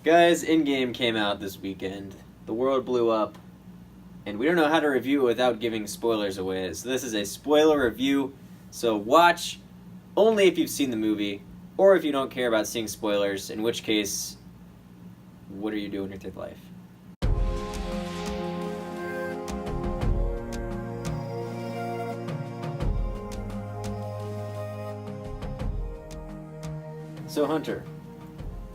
Guys, Endgame came out this weekend. The world blew up. And we don't know how to review it without giving spoilers away. So this is a spoiler review. So watch only if you've seen the movie, or if you don't care about seeing spoilers, in which case, what are you doing with your life? So Hunter,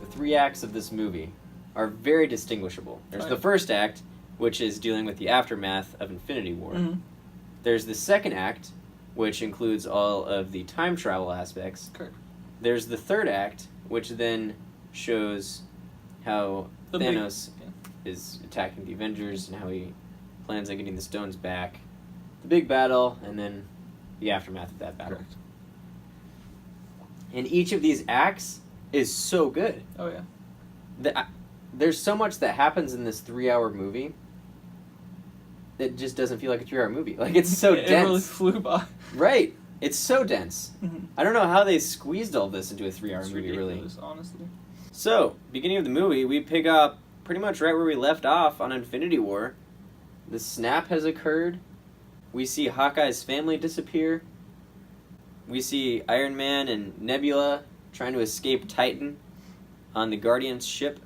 the 3 acts of this movie are very distinguishable. There's the first act, which is dealing with the aftermath of Infinity War. Mm-hmm. There's the second act, which includes all of the time travel aspects. Correct. There's the third act, which then shows how Thanos is attacking the Avengers and how he plans on getting the stones back. The big battle, and then the aftermath of that battle. Correct. And each of these acts is so good. Oh, yeah. There's so much that happens in this 3-hour movie that just doesn't feel like a 3-hour movie. Like, it's so dense. It really flew by. Right. It's so dense. Mm-hmm. I don't know how they squeezed all this into a 3-hour movie, really. Honestly. So, beginning of the movie, we pick up pretty much right where we left off on Infinity War. The snap has occurred. We see Hawkeye's family disappear. We see Iron Man and Nebula trying to escape Titan on the Guardian's ship.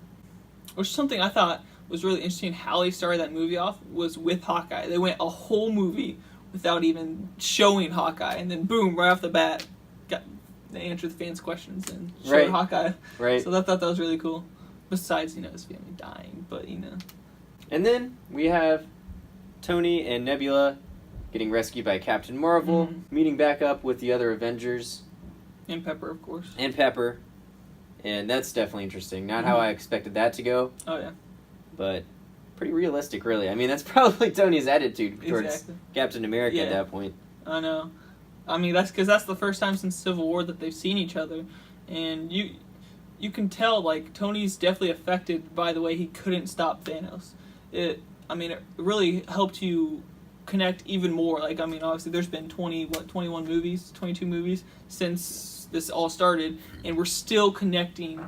Which is something I thought was really interesting. How they started that movie off was with Hawkeye. They went a whole movie without even showing Hawkeye, and then boom, right off the bat, they answered the fans' questions and showed Hawkeye. Right. So I thought that was really cool. Besides, his family dying, but And then we have Tony and Nebula getting rescued by Captain Marvel, meeting back up with the other Avengers. And Pepper, of course. And Pepper. And that's definitely interesting. Not how I expected that to go. Oh, yeah. But pretty realistic, really. I mean, that's probably Tony's attitude towards Captain America at that point. I know. I mean, that's because that's the first time since Civil War that they've seen each other. And you can tell, like, Tony's definitely affected by the way he couldn't stop Thanos. It really helped you connect even more. Like, I mean, obviously there's been 22 movies since this all started, and we're still connecting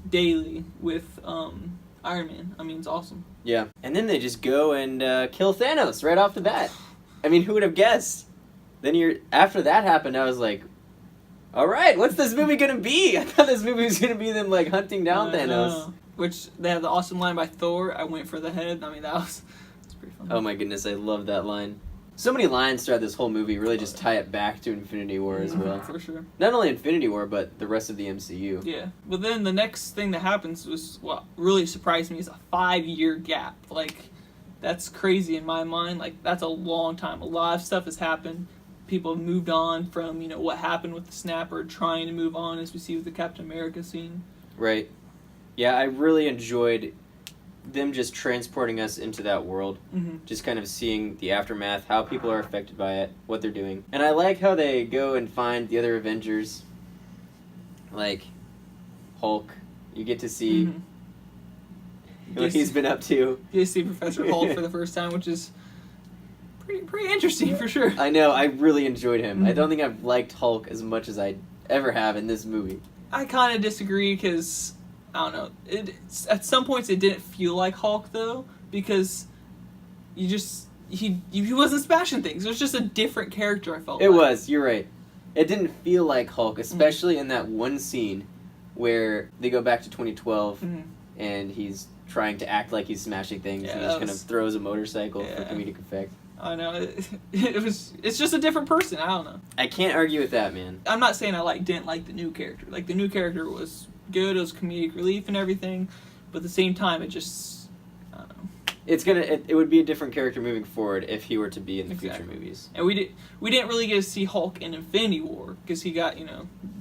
daily with Iron Man. I mean, it's awesome. Yeah. And then they just go and kill Thanos right off the bat. I mean, who would have guessed? Then after that happened, I was like, all right, what's this movie gonna be? I thought this movie was gonna be them, like, hunting down Thanos. Which, they have the awesome line by Thor, "I went for the head." I mean, that's pretty fun. Oh my goodness, I love that line. So many lines throughout this whole movie really just tie it back to Infinity War as well. For sure. Not only Infinity War, but the rest of the MCU. Yeah. But then the next thing that happens was, what really surprised me, is a 5-year gap. Like, that's crazy in my mind. Like, that's a long time. A lot of stuff has happened. People have moved on from, what happened with the snapper, trying to move on, as we see with the Captain America scene. Right. Yeah, I really enjoyed them just transporting us into that world. Just kind of seeing the aftermath, how people are affected by it, what they're doing. And I like how they go and find the other Avengers, like Hulk. You get to see what he's been up to. You get to see Professor Hulk for the first time, which is pretty interesting for sure. I know, I really enjoyed him. I don't think I've liked Hulk as much as I ever have in this movie. I kind of disagree because, I don't know, at some points it didn't feel like Hulk, though, because he wasn't smashing things. It was just a different character, I felt like. It was, you're right. It didn't feel like Hulk, especially in that one scene where they go back to 2012 and he's trying to act like he's smashing things and he just kind of throws a motorcycle for comedic effect. I know. It's just a different person. I don't know. I can't argue with that, man. I'm not saying I didn't like the new character. Like, the new character was good. It was comedic relief and everything. But at the same time, it just, I don't know. It would be a different character moving forward if he were to be in the future movies. And we didn't really get to see Hulk in Infinity War because he got,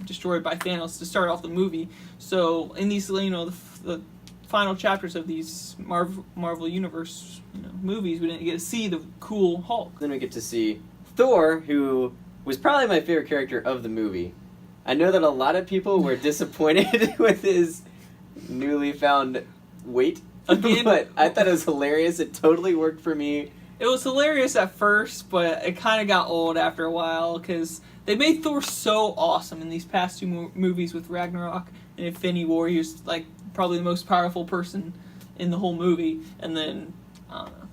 destroyed by Thanos to start off the movie. So in these, the final chapters of these Marvel Universe movies, we didn't get to see the cool Hulk. Then we get to see Thor, who was probably my favorite character of the movie. I know that a lot of people were disappointed with his newly found weight, but I thought it was hilarious. It totally worked for me. It was hilarious at first, but it kind of got old after a while because they made Thor so awesome in these past two movies with Ragnarok and Infinity War. He was probably the most powerful person in the whole movie. And then, I don't know.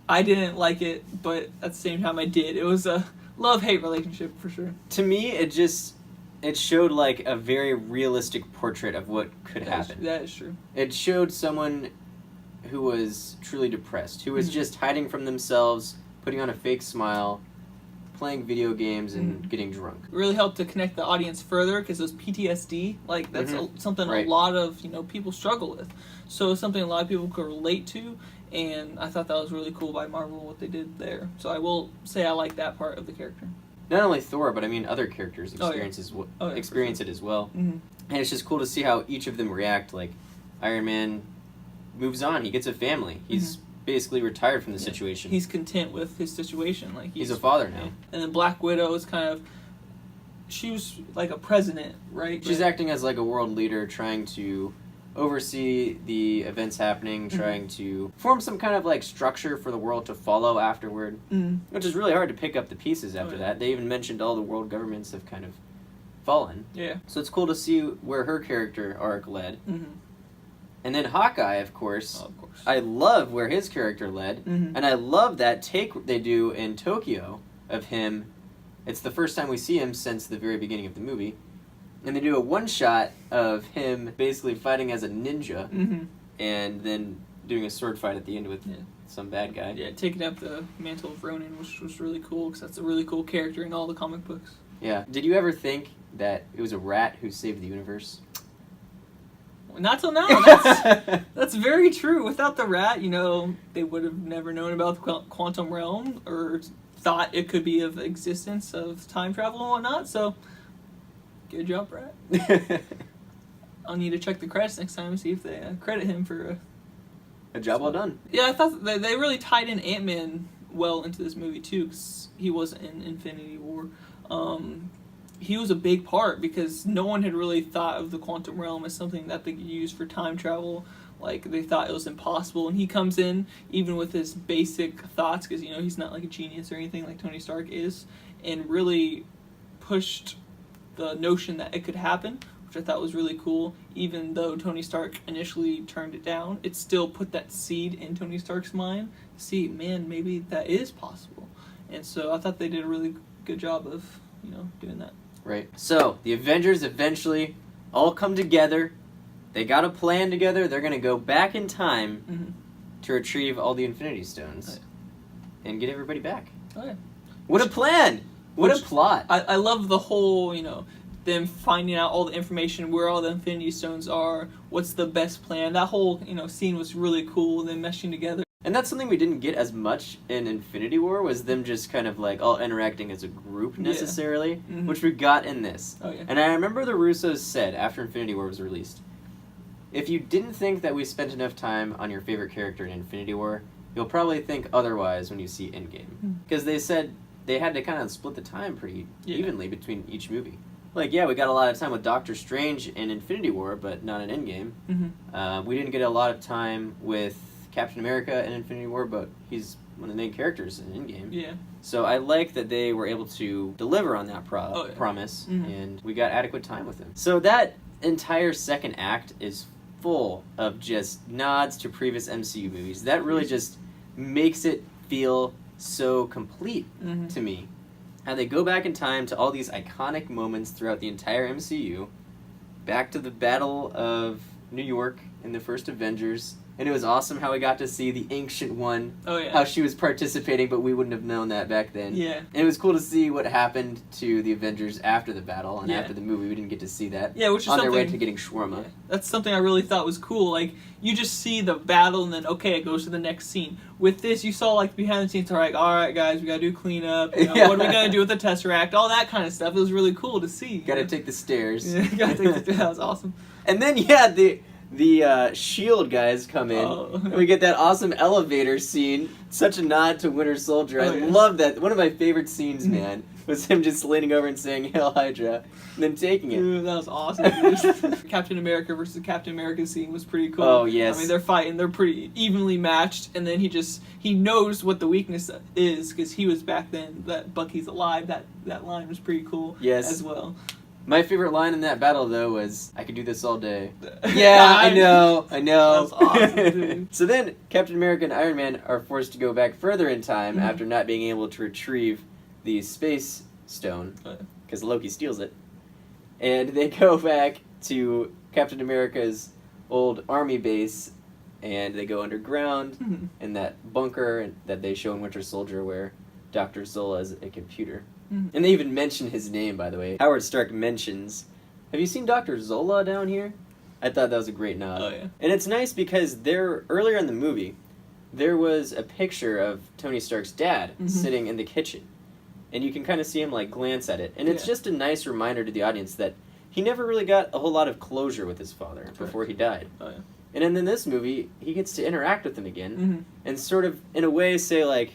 I didn't like it, but at the same time I did. It was a love-hate relationship for sure. To me, it showed like a very realistic portrait of what could happen. That is true. It showed someone who was truly depressed, who was just hiding from themselves, putting on a fake smile, playing video games, and getting drunk. It really helped to connect the audience further because it was PTSD. Like, that's something a lot of, people struggle with. So it's something a lot of people could relate to, and I thought that was really cool by Marvel, what they did there. So I will say I like that part of the character. Not only Thor, but I mean other characters experience it as well. And it's just cool to see how each of them react. Like, Iron Man moves on. He gets a family. He's basically retired from the situation. He's content with his situation. Like he's a father now. And then Black Widow is kind of... She was like a president, right? She's acting as like a world leader, trying to oversee the events happening, trying to form some kind of like structure for the world to follow afterward, which is really hard to pick up the pieces after that. They even mentioned all the world governments have kind of fallen. Yeah. So it's cool to see where her character arc led. And then Hawkeye, of course. Oh, of course. I love where his character led, and I love that take they do in Tokyo of him. It's the first time we see him since the very beginning of the movie. And they do a one-shot of him basically fighting as a ninja, and then doing a sword fight at the end with some bad guy. Yeah, taking up the mantle of Ronin, which was really cool, because that's a really cool character in all the comic books. Yeah. Did you ever think that it was a rat who saved the universe? Not till now. That's very true. Without the rat, they would have never known about the quantum realm, or thought it could be of existence of time travel and whatnot, so... Good job, Rat. I'll need to check the credits next time and see if they credit him for a job well done. Yeah, I thought they really tied in Ant-Man well into this movie too, because he wasn't in Infinity War. He was a big part because no one had really thought of the quantum realm as something that they could use for time travel. Like, they thought it was impossible, and he comes in even with his basic thoughts, because he's not like a genius or anything like Tony Stark is, and really pushed the notion that it could happen, which I thought was really cool. Even though Tony Stark initially turned it down, it still put that seed in Tony Stark's mind to see, man, maybe that is possible. And so I thought they did a really good job of, doing that. Right. So, the Avengers eventually all come together. They got a plan together. They're going to go back in time to retrieve all the Infinity Stones and get everybody back. Oh, yeah. What a plan! What a plot! I love the whole, them finding out all the information, where all the Infinity Stones are, what's the best plan. That whole, scene was really cool, them meshing together. And that's something we didn't get as much in Infinity War, was them just kind of like all interacting as a group necessarily, which we got in this. Oh, yeah. And I remember the Russos said after Infinity War was released, if you didn't think that we spent enough time on your favorite character in Infinity War, you'll probably think otherwise when you see Endgame. Because they said they had to kind of split the time pretty evenly between each movie. Like, we got a lot of time with Doctor Strange in Infinity War, but not in Endgame. We didn't get a lot of time with Captain America in Infinity War, but he's one of the main characters in Endgame. Yeah. So I like that they were able to deliver on that promise, and we got adequate time with him. So that entire second act is full of just nods to previous MCU movies. That really just makes it feel so complete to me. How they go back in time to all these iconic moments throughout the entire MCU, back to the Battle of New York in the first Avengers, and it was awesome how we got to see the Ancient One, how she was participating, but we wouldn't have known that back then. Yeah. And it was cool to see what happened to the Avengers after the battle, and after the movie we didn't get to see that. Yeah, which is on their way to getting shawarma. Yeah. That's something I really thought was cool. Like, you just see the battle, and then, it goes to the next scene. With this, you saw, like, behind the scenes, alright guys, we gotta do cleanup, what are we gonna do with the Tesseract, all that kind of stuff. It was really cool to see. Gotta take the stairs. Yeah, gotta take the stairs. That was awesome. And then, the S.H.I.E.L.D. guys come in, and we get that awesome elevator scene. Such a nod to Winter Soldier. I love that. One of my favorite scenes, man, was him just leaning over and saying, "Hail Hydra," and then taking it. Dude, that was awesome. Captain America versus Captain America scene was pretty cool. Oh, yes. I mean, they're fighting. They're pretty evenly matched, and then he knows what the weakness is, because he was back then, that Bucky's alive. That line was pretty cool as well. My favorite line in that battle, though, was, "I could do this all day." Yeah, I know. That's awesome, dude. So then, Captain America and Iron Man are forced to go back further in time after not being able to retrieve the Space Stone, because Loki steals it. And they go back to Captain America's old army base, and they go underground in that bunker that they show in Winter Soldier where Dr. Zola is a computer. And they even mention his name, by the way. Howard Stark mentions, "Have you seen Dr. Zola down here?" I thought that was a great nod. Oh, yeah. And it's nice because earlier in the movie, there was a picture of Tony Stark's dad sitting in the kitchen. And you can kind of see him like glance at it. And it's just a nice reminder to the audience that he never really got a whole lot of closure with his father before he died. Oh, yeah. And then in this movie, he gets to interact with him again and sort of, in a way, say like,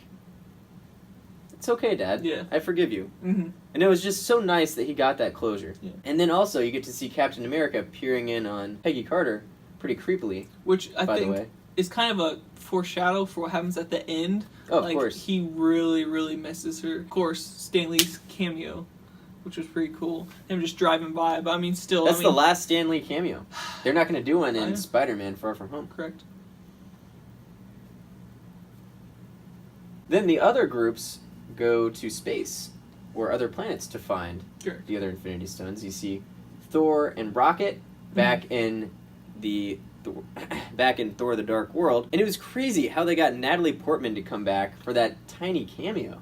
"It's okay, Dad. Yeah. I forgive you." And it was just so nice that he got that closure. Yeah. And then also, you get to see Captain America peering in on Peggy Carter pretty creepily, which I by think the way. is kind of a foreshadow for what happens at the end. Oh, of like, course. He really, really misses her. Of course, Stan Lee's cameo, which was pretty cool. Him just driving by, but I mean, still. That's the last Stan Lee cameo. They're not going to do one in Oh, yeah. Spider-Man Far From Home. Correct. Then the other groups go to space or other planets to find the other Infinity Stones. You see Thor and Rocket back in Thor: The Dark World, and it was crazy how they got Natalie Portman to come back for that tiny cameo.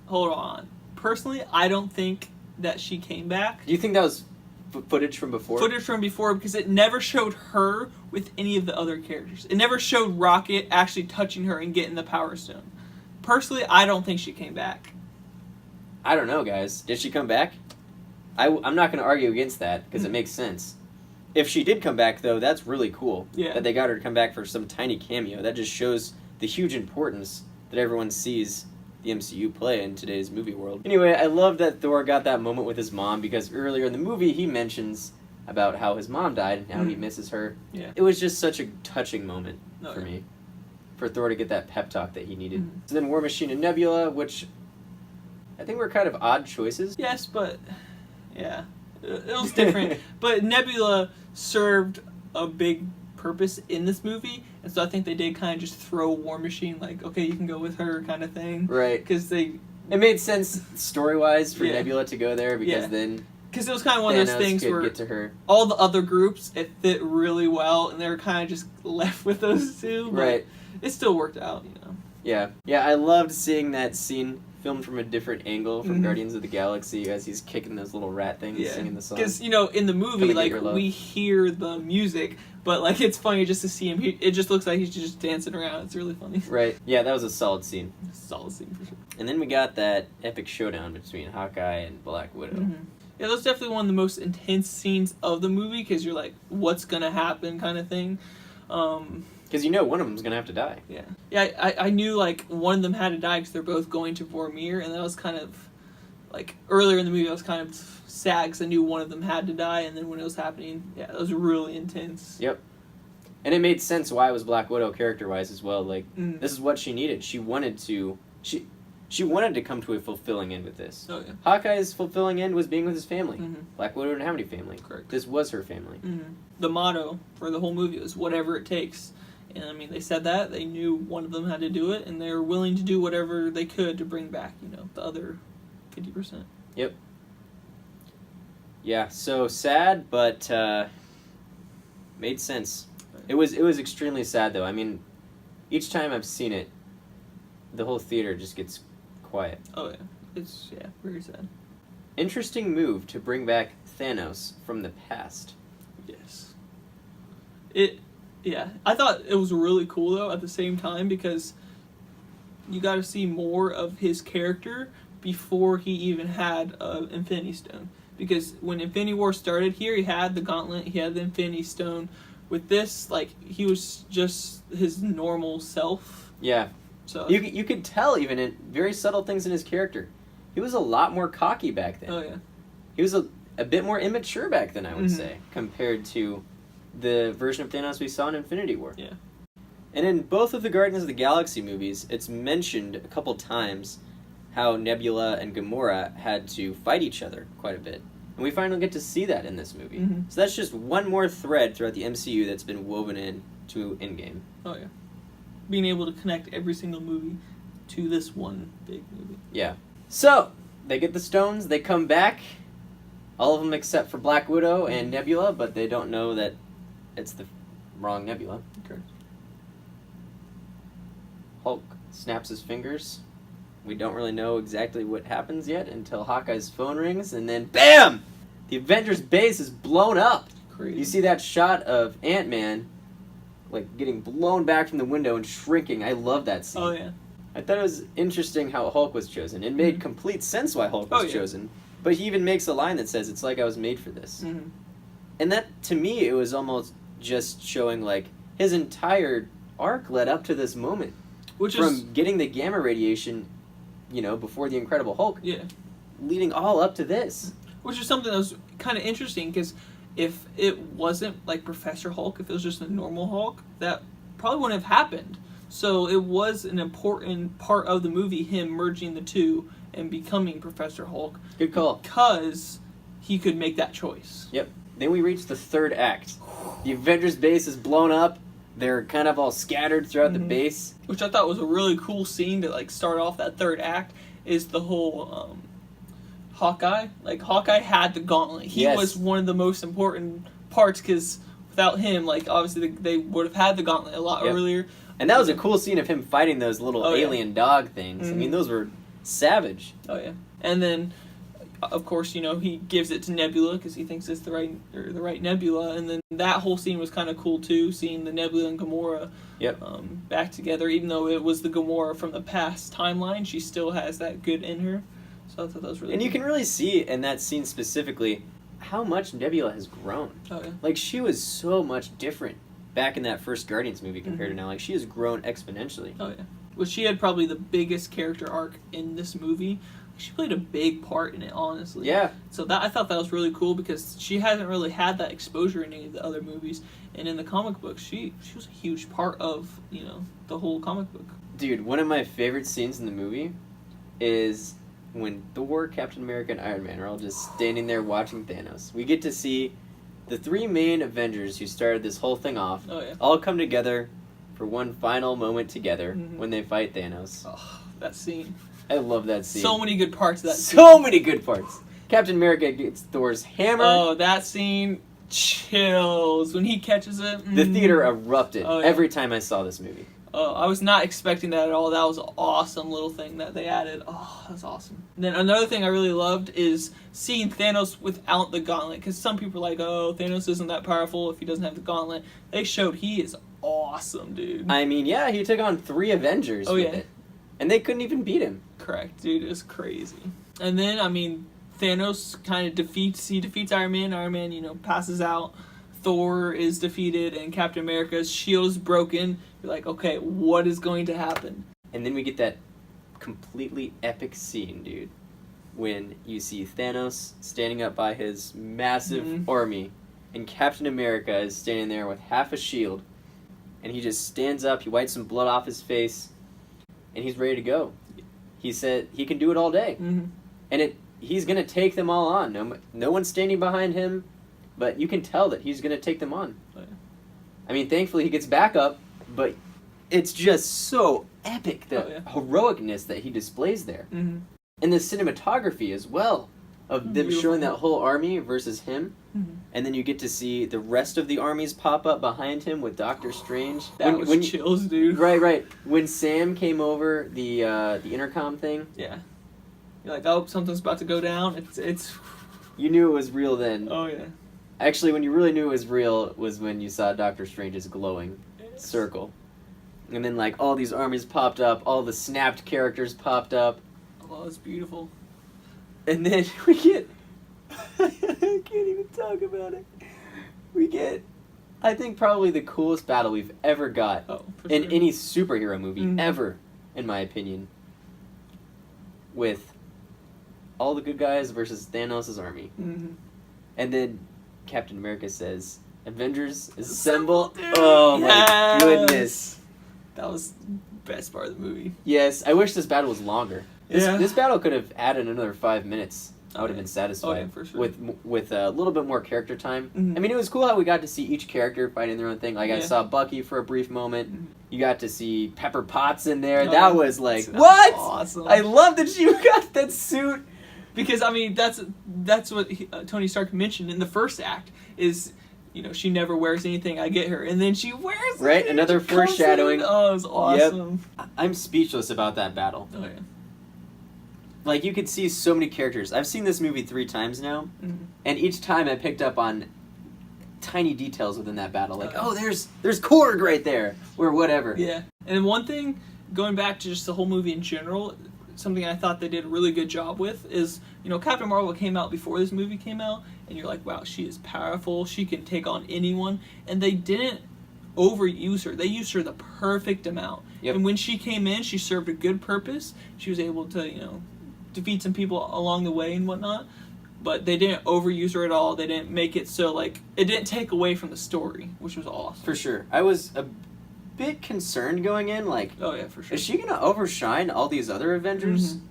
Hold on. Personally, I don't think that she came back. Do you think that was footage from before? Footage from before, because it never showed her with any of the other characters. It never showed Rocket actually touching her and getting the Power Stone. Personally, I don't think she came back. I don't know, guys. Did she come back? I'm not going to argue against that, because it makes sense. If she did come back, though, that's really cool. Yeah. That they got her to come back for some tiny cameo. That just shows the huge importance that everyone sees the MCU play in today's movie world. Anyway, I love that Thor got that moment with his mom, because earlier in the movie he mentions about how his mom died and how he misses her. Yeah. It was just such a touching moment for me. For Thor to get that pep talk that he needed. So then War Machine and Nebula, which I think were kind of odd choices. Yes, but yeah, it was different. But Nebula served a big purpose in this movie, and so I think they did kind of just throw War Machine like, okay, you can go with her kind of thing. Right. Because it made sense story-wise for Nebula to go there, because then because it was kind of one of those things where get to her. All the other groups, it fit really well, and they were kind of just left with those two. But right. It still worked out, you know. Yeah. Yeah, I loved seeing that scene filmed from a different angle from Guardians of the Galaxy as he's kicking those little rat things, singing the song. Because, you know, in the movie, like, we hear the music, but, like, it's funny just to see him. It just looks like he's just dancing around. It's really funny. Right. Yeah, that was a solid scene. Solid scene, for sure. And then we got that epic showdown between Hawkeye and Black Widow. Yeah, that's definitely one of the most intense scenes of the movie, because you're like, what's going to happen kind of thing. Because you know one of them's going to have to die. Yeah. Yeah, I knew, like, one of them had to die because they're both going to Vormir, and that was kind of, like, earlier in the movie I was kind of sad because I knew one of them had to die, and then when it was happening, yeah, it was really intense. Yep. And it made sense why it was Black Widow character-wise as well. Like, this is what she needed. She wanted to... She wanted to come to a fulfilling end with this. Oh, yeah. Hawkeye's fulfilling end was being with his family. Black Widow didn't have any family. Correct. This was her family. The motto for the whole movie was whatever it takes. And, I mean, they said that. They knew one of them had to do it, and they were willing to do whatever they could to bring back, you know, the other 50%. Yep. Yeah, so sad, but made sense. It was extremely sad, though. I mean, each time I've seen it, the whole theater just gets quiet. Oh, yeah. It's, very sad. Interesting move to bring back Thanos from the past. Yes. Yeah. I thought it was really cool, though, at the same time, because you got to see more of his character before he even had an Infinity Stone. Because when Infinity War started here, he had the Gauntlet, he had the Infinity Stone. With this, like, he was just his normal self. Yeah. So you could tell even in very subtle things in his character. He was a lot more cocky back then. Oh, yeah. He was a bit more immature back then, I would say, compared to the version of Thanos we saw in Infinity War. Yeah. And in both of the Guardians of the Galaxy movies, it's mentioned a couple times how Nebula and Gamora had to fight each other quite a bit. And we finally get to see that in this movie. Mm-hmm. So that's just one more thread throughout the MCU that's been woven in to Endgame. Oh, yeah. Being able to connect every single movie to this one big movie. Yeah. So, they get the stones, they come back, all of them except for Black Widow and Nebula, but they don't know that it's the wrong Nebula. Okay. Hulk snaps his fingers. We don't really know exactly what happens yet until Hawkeye's phone rings, and then BAM! The Avengers base is blown up. Crazy. You see that shot of Ant-Man, like, getting blown back from the window and shrinking. I love that scene. Oh, yeah. I thought it was interesting how Hulk was chosen. It made complete sense why Hulk was chosen. But he even makes a line that says, "It's like I was made for this." Mm-hmm. And that, to me, it was almost just showing, like, his entire arc led up to this moment. From getting the gamma radiation, you know, before the Incredible Hulk, leading all up to this. Which is something that was kind of interesting, because if it wasn't like Professor Hulk, if it was just a normal Hulk, that probably wouldn't have happened. So it was an important part of the movie, him merging the two and becoming Professor Hulk. Good call. Because he could make that choice. Yep. Then we reach the third act. The Avengers base is blown up. They're kind of all scattered throughout the base. Which I thought was a really cool scene to like start off that third act, is the whole Hawkeye. Like, Hawkeye had the gauntlet. He was one of the most important parts, because without him, like, obviously they would have had the gauntlet a lot earlier. And that was a cool scene of him fighting those little alien dog things. I mean, those were savage. Oh, yeah. And then, of course, you know, he gives it to Nebula because he thinks it's the right Nebula. And then that whole scene was kind of cool, too, seeing the Nebula and Gamora back together. Even though it was the Gamora from the past timeline, she still has that good in her. So I thought that was really cool. You can really see in that scene specifically how much Nebula has grown. Oh, yeah. Like, she was so much different back in that first Guardians movie compared to now. Like, she has grown exponentially. Oh, yeah. Well, she had probably the biggest character arc in this movie. She played a big part in it, honestly. Yeah. So I thought that was really cool, because she hasn't really had that exposure in any of the other movies. And in the comic book, she was a huge part of, you know, the whole comic book. Dude, one of my favorite scenes in the movie is when Thor, Captain America, and Iron Man are all just standing there watching Thanos. We get to see the three main Avengers who started this whole thing off all come together for one final moment together when they fight Thanos. Oh, that scene. I love that scene. So many good parts of that scene. So many good parts. Captain America gets Thor's hammer. Oh, that scene chills when he catches it. The theater erupted every time I saw this movie. Oh, I was not expecting that at all. That was an awesome little thing that they added. Oh, that's awesome. And then another thing I really loved is seeing Thanos without the gauntlet. Because some people are like, oh, Thanos isn't that powerful if he doesn't have the gauntlet. They showed he is awesome, dude. I mean, yeah, he took on 3 Avengers with it. And they couldn't even beat him. Correct, dude. It was crazy. And then, I mean, Thanos kind of defeats Iron Man. Iron Man, you know, passes out. Thor is defeated, and Captain America's shield is broken. You're like, okay, what is going to happen? And then we get that completely epic scene, dude, when you see Thanos standing up by his massive army, and Captain America is standing there with half a shield, and he just stands up, he wipes some blood off his face, and he's ready to go. He said he can do it all day. And he's going to take them all on. No one's standing behind him, but you can tell that he's going to take them on. Oh, yeah. I mean, thankfully he gets back up, but it's just so epic, the heroicness that he displays there. And the cinematography as well, of them showing that whole army versus him. And then you get to see the rest of the armies pop up behind him with Doctor Strange. That was chills, dude. Right. When Sam came over the intercom thing. Yeah. You're like, oh, something's about to go down. It's. You knew it was real then. Oh, yeah. Actually, when you really knew it was real was when you saw Doctor Strange's glowing circle. And then, like, all these armies popped up, all the snapped characters popped up. Oh, it's beautiful. And then we get... I can't even talk about it. We get, I think, probably the coolest battle we've ever got in any superhero movie, ever, in my opinion. With all the good guys versus Thanos' army. And then Captain America says, Avengers, assemble. Oh, my goodness. That was the best part of the movie. Yes, I wish this battle was longer. This battle could have added another 5 minutes I would have been satisfied for sure. with a little bit more character time. Mm-hmm. I mean, it was cool how we got to see each character fighting their own thing. Like, I saw Bucky for a brief moment. Mm-hmm. You got to see Pepper Potts in there. Oh, that was like, that's what? Awesome. I love that she got that suit. Because, I mean, that's what Tony Stark mentioned in the first act is, you know, she never wears anything. I get her. And then she wears it. Right? Another foreshadowing. Oh, it was awesome. Yep. I'm speechless about that battle. Oh, yeah. Like, you could see so many characters. I've seen this movie 3 times now, and each time I picked up on tiny details within that battle. Like, oh, there's Korg right there, or whatever. Yeah. And one thing, going back to just the whole movie in general, something I thought they did a really good job with is, you know, Captain Marvel came out before this movie came out, and you're like, wow, she is powerful. She can take on anyone. And they didn't overuse her. They used her the perfect amount. Yep. And when she came in, she served a good purpose. She was able to, you know, defeat some people along the way and whatnot, but they didn't overuse her at all. They didn't make it so, like, it didn't take away from the story, which was awesome. For sure. I was a bit concerned going in, like, oh yeah, for sure. is she gonna overshine all these other Avengers? Mm-hmm.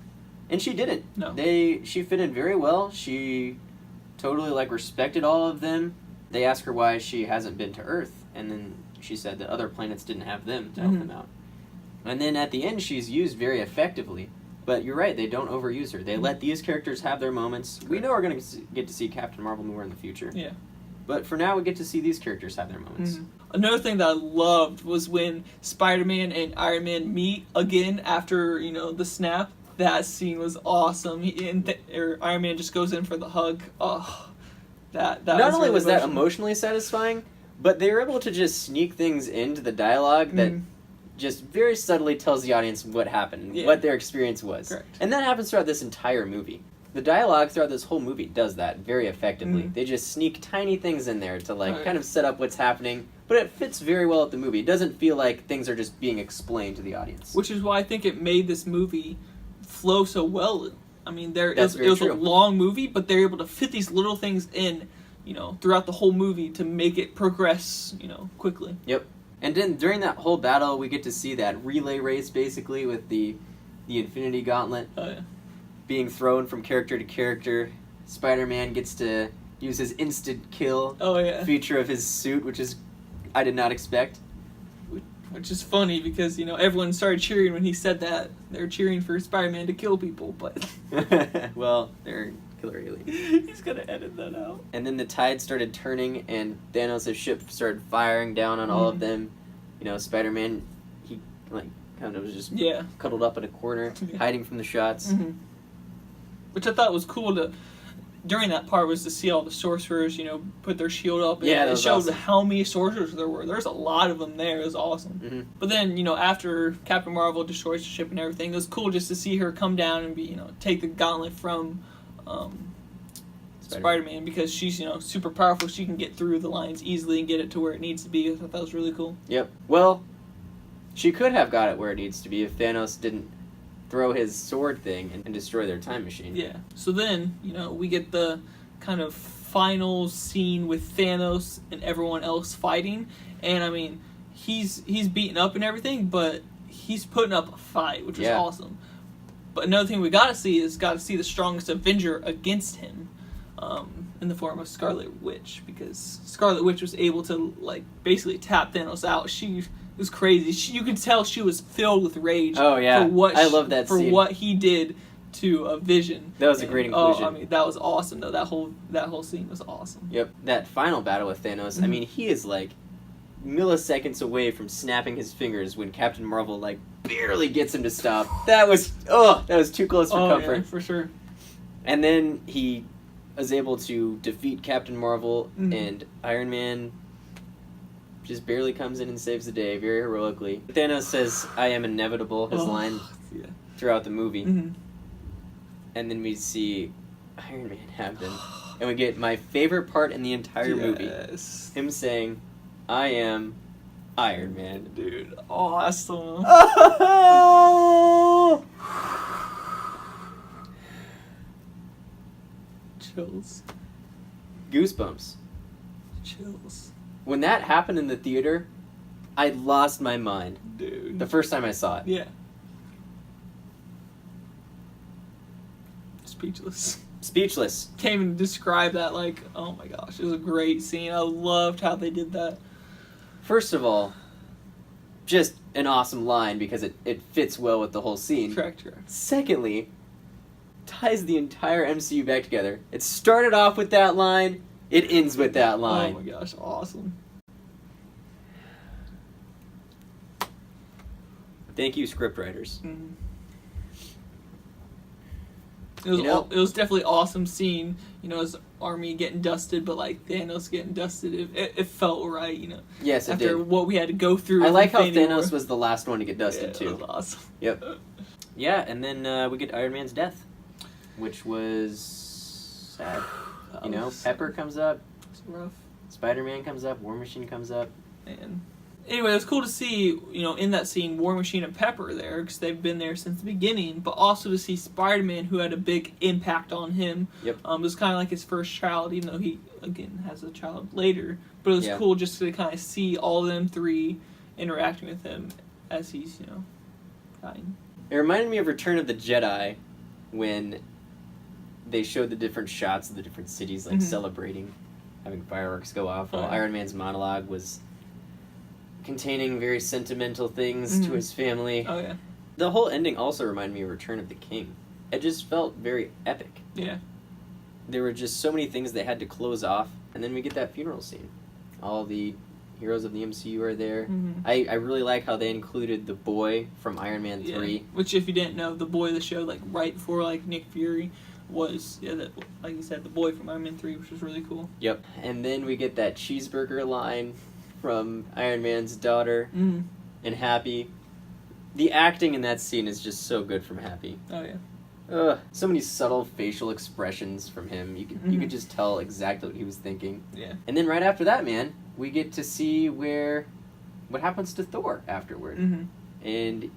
And she didn't. No. She fit in very well. She totally, like, respected all of them. They asked her why she hasn't been to Earth, and then she said that other planets didn't have them to help them out. And then at the end, she's used very effectively. But you're right, they don't overuse her. They let these characters have their moments. We know we're going to get to see Captain Marvel more in the future. Yeah. But for now, we get to see these characters have their moments. Another thing that I loved was when Spider-Man and Iron Man meet again after, you know, the snap. That scene was awesome. Iron Man just goes in for the hug. Oh, that Not was only really was that emotional. emotionally satisfying, but they were able to just sneak things into the dialogue that just very subtly tells the audience what happened, what their experience was. Correct. And that happens throughout this entire movie. The dialogue throughout this whole movie does that very effectively. They just sneak tiny things in there to, like, kind of set up what's happening, but it fits very well with the movie. It doesn't feel like things are just being explained to the audience. Which is why I think it made this movie flow so well. I mean, it was true. a long movie, but they're able to fit these little things in, you know, throughout the whole movie to make it progress, you know, quickly. Yep. And then during that whole battle, we get to see that relay race, basically, with the Infinity Gauntlet being thrown from character to character. Spider-Man gets to use his instant kill feature of his suit, which is I did not expect. Which is funny because, you know, everyone started cheering when he said that. They were cheering for Spider-Man to kill people, but... well, they're killer aliens. He's gonna edit that out. And then the tide started turning, and Thanos' ship started firing down on all of them. You know, Spider-Man, he, like, kind of was just cuddled up in a corner, hiding from the shots. Which I thought was cool to... During that part was to see all the sorcerers, you know, put their shield up. And it showed awesome. How many sorcerers there were. There's a lot of them there. It was awesome. But then, you know, after Captain Marvel destroys the ship and everything, it was cool just to see her come down and be, you know, take the gauntlet from Spider-Man because she's, you know, super powerful. She can get through the lines easily and get it to where it needs to be. I thought that was really cool. Yep. Well, she could have got it where it needs to be if Thanos didn't throw his sword thing and destroy their time machine. Yeah. So then, you know, we get the kind of final scene with Thanos and everyone else fighting. And, I mean, he's beaten up and everything, but he's putting up a fight, which is awesome. But another thing we gotta see is the strongest Avenger against him in the form of Scarlet Witch. Because Scarlet Witch was able to, like, basically tap Thanos out. It was crazy. You could tell she was filled with rage. Oh yeah, for what I love that scene. For what he did to Vision. That was a great inclusion. Oh, I mean, that was awesome though. That whole scene was awesome. Yep, that final battle with Thanos. I mean, he is like milliseconds away from snapping his fingers when Captain Marvel like barely gets him to stop. That was too close for comfort. Yeah, for sure. And then he was able to defeat Captain Marvel and Iron Man. Just barely comes in and saves the day, very heroically. Thanos says, "I am inevitable," his line throughout the movie. And then we see Iron Man have them. And we get my favorite part in the entire movie. Him saying, "I am Iron Man." Dude, awesome. Chills. Goosebumps. Chills. When that happened in the theater, I lost my mind. Dude. The first time I saw it. Yeah. Speechless. Speechless. Can't even describe that. Like, oh my gosh, it was a great scene. I loved how they did that. First of all, just an awesome line because it fits well with the whole scene. Correct. Secondly, ties the entire MCU back together. It started off with that line, it ends with that line. Oh my gosh, awesome. Thank you, scriptwriters. Mm-hmm. It was definitely an awesome scene, his army getting dusted, but like Thanos getting dusted. It felt right, Yes, it after did. what we had to go through. I like how Infinity Thanos War. was the last one to get dusted too. It was awesome. Yep. Yeah, and then we get Iron Man's death, which was sad. Pepper comes up. It's rough. Spider-Man comes up. War Machine comes up. And anyway, it was cool to see, in that scene, War Machine and Pepper there, because they've been there since the beginning, but also to see Spider-Man, who had a big impact on him. Yep. It was kind of like his first child, even though he, again, has a child later. But it was cool just to kind of see all of them three interacting with him as he's, dying. It reminded me of Return of the Jedi when they showed the different shots of the different cities, like celebrating, having fireworks go off, while Iron Man's monologue was containing very sentimental things to his family. Oh, yeah. The whole ending also reminded me of Return of the King. It just felt very epic. Yeah. There were just so many things they had to close off, and then we get that funeral scene. All the heroes of the MCU are there. I really like how they included the boy from Iron Man 3. Which, if you didn't know, the boy of the show, like, right before, like, Nick Fury was, like you said, the boy from Iron Man 3, which was really cool. Yep. And then we get that cheeseburger line from Iron Man's daughter and Happy. The acting in that scene is just so good from Happy. Oh, yeah. So many subtle facial expressions from him. You could just tell exactly what he was thinking. Yeah. And then right after that, man, we get to see what happens to Thor afterward. And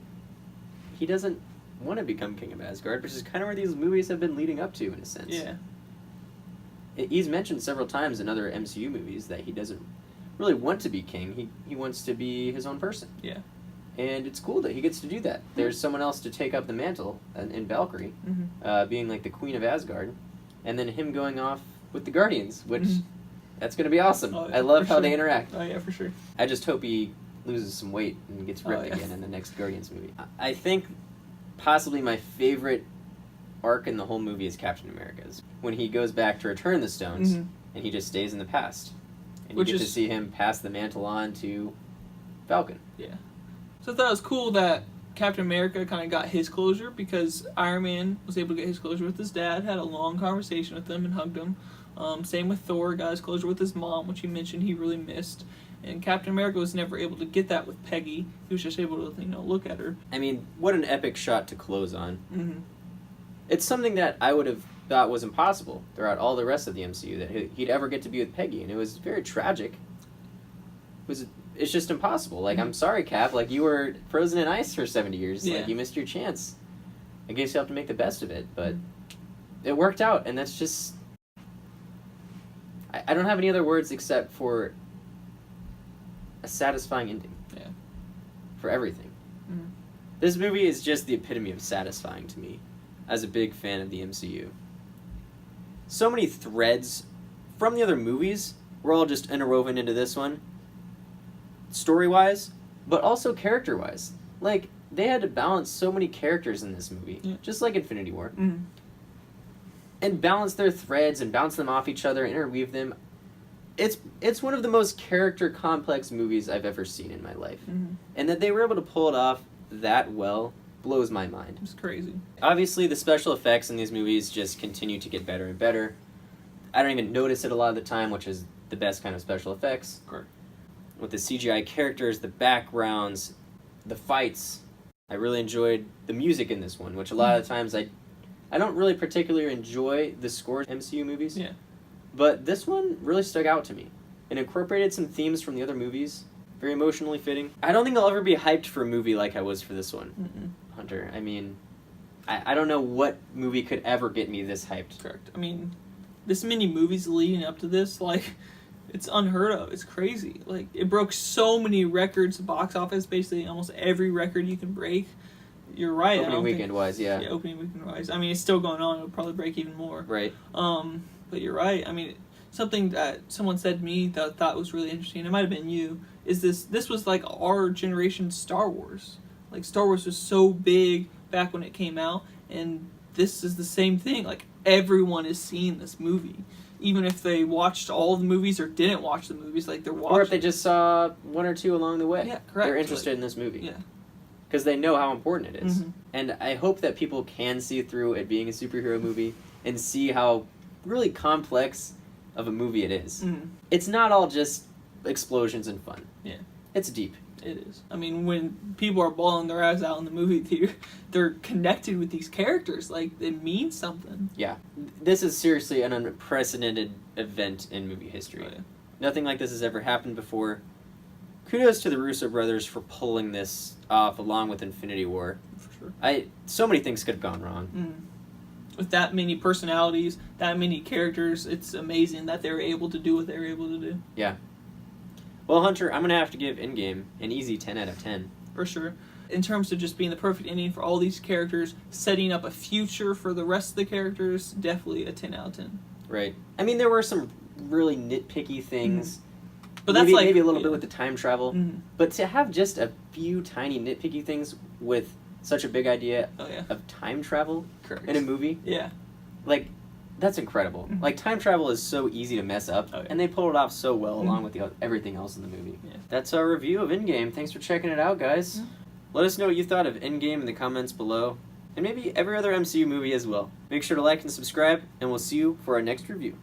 he doesn't want to become King of Asgard, which is kind of where these movies have been leading up to, in a sense. Yeah. He's mentioned several times in other MCU movies that he doesn't really want to be king. He wants to be his own person. Yeah. And it's cool that he gets to do that. There's someone else to take up the mantle in Valkyrie, being like the Queen of Asgard, and then him going off with the Guardians, which that's going to be awesome. Oh, yeah, I love how they interact. Oh, yeah, for sure. I just hope he loses some weight and gets ripped again in the next Guardians movie. I think possibly my favorite arc in the whole movie is Captain America's. When he goes back to return the stones, and he just stays in the past. And you get to see him pass the mantle on to Falcon. Yeah. So I thought it was cool that Captain America kind of got his closure, because Iron Man was able to get his closure with his dad, had a long conversation with him and hugged him. Same with Thor, got his closure with his mom, which he mentioned he really missed. And Captain America was never able to get that with Peggy. He was just able to, look at her. I mean, what an epic shot to close on. It's something that I would have thought was impossible throughout all the rest of the MCU, that he'd ever get to be with Peggy, and it was very tragic. It's just impossible. Like, I'm sorry, Cap. Like, you were frozen in ice for 70 years. Yeah. Like, you missed your chance. I guess you have to make the best of it, but it worked out, and that's just... I don't have any other words except for a satisfying ending. Yeah. For everything. This movie is just the epitome of satisfying to me, as a big fan of the MCU. So many threads from the other movies were all just interwoven into this one, story-wise, but also character-wise. Like, they had to balance so many characters in this movie, just like Infinity War. And balance their threads and bounce them off each other and interweave them. It's one of the most character-complex movies I've ever seen in my life. And that they were able to pull it off that well blows my mind. It's crazy. Obviously, the special effects in these movies just continue to get better and better. I don't even notice it a lot of the time, which is the best kind of special effects. Correct. With the CGI characters, the backgrounds, the fights. I really enjoyed the music in this one, which a lot of the times I don't really particularly enjoy the score MCU movies. Yeah. But this one really stuck out to me. It incorporated some themes from the other movies. Very emotionally fitting. I don't think I'll ever be hyped for a movie like I was for this one, Hunter. I mean, I don't know what movie could ever get me this hyped. Correct. I mean, this many movies leading up to this, like, it's unheard of. It's crazy. Like, it broke so many records, box office, basically almost every record you can break. you're right. Opening weekend wise, yeah. Yeah, opening weekend wise. I mean, it's still going on. It'll probably break even more. Right. But you're right. I mean, something that someone said to me that I thought was really interesting, it might have been you, is this was like our generation's Star Wars. Like, Star Wars was so big back when it came out, and this is the same thing. Like, everyone is seeing this movie. Even if they watched all the movies or didn't watch the movies, like, they're watching. Or if they just saw one or two along the way. Yeah, correct. They're interested in this movie. Yeah. Because they know how important it is. Mm-hmm. And I hope that people can see through it being a superhero movie and see how really complex of a movie it is. Mm-hmm. It's not all just explosions and fun. Yeah. It's deep. It is. I mean, when people are bawling their eyes out in the movie theater, they're connected with these characters. Like, it means something. Yeah. This is seriously an unprecedented event in movie history. Oh, yeah. Nothing like this has ever happened before. Kudos to the Russo brothers for pulling this off along with Infinity War. For sure. So many things could have gone wrong. Mm. With that many personalities, that many characters, it's amazing that they were able to do what they were able to do. Yeah. Well, Hunter, I'm going to have to give Endgame an easy 10 out of 10. For sure. In terms of just being the perfect ending for all these characters, setting up a future for the rest of the characters, definitely a 10 out of 10. Right. I mean, there were some really nitpicky things. Mm. But that's maybe a little bit with the time travel. Mm. But to have just a few tiny nitpicky things with such a big idea of time travel in a movie, yeah, like, that's incredible. Mm-hmm. Like, time travel is so easy to mess up, and they pulled it off so well along with everything else in the movie. Yeah. That's our review of Endgame. Thanks for checking it out, guys. Yeah. Let us know what you thought of Endgame in the comments below, and maybe every other MCU movie as well. Make sure to like and subscribe, and we'll see you for our next review.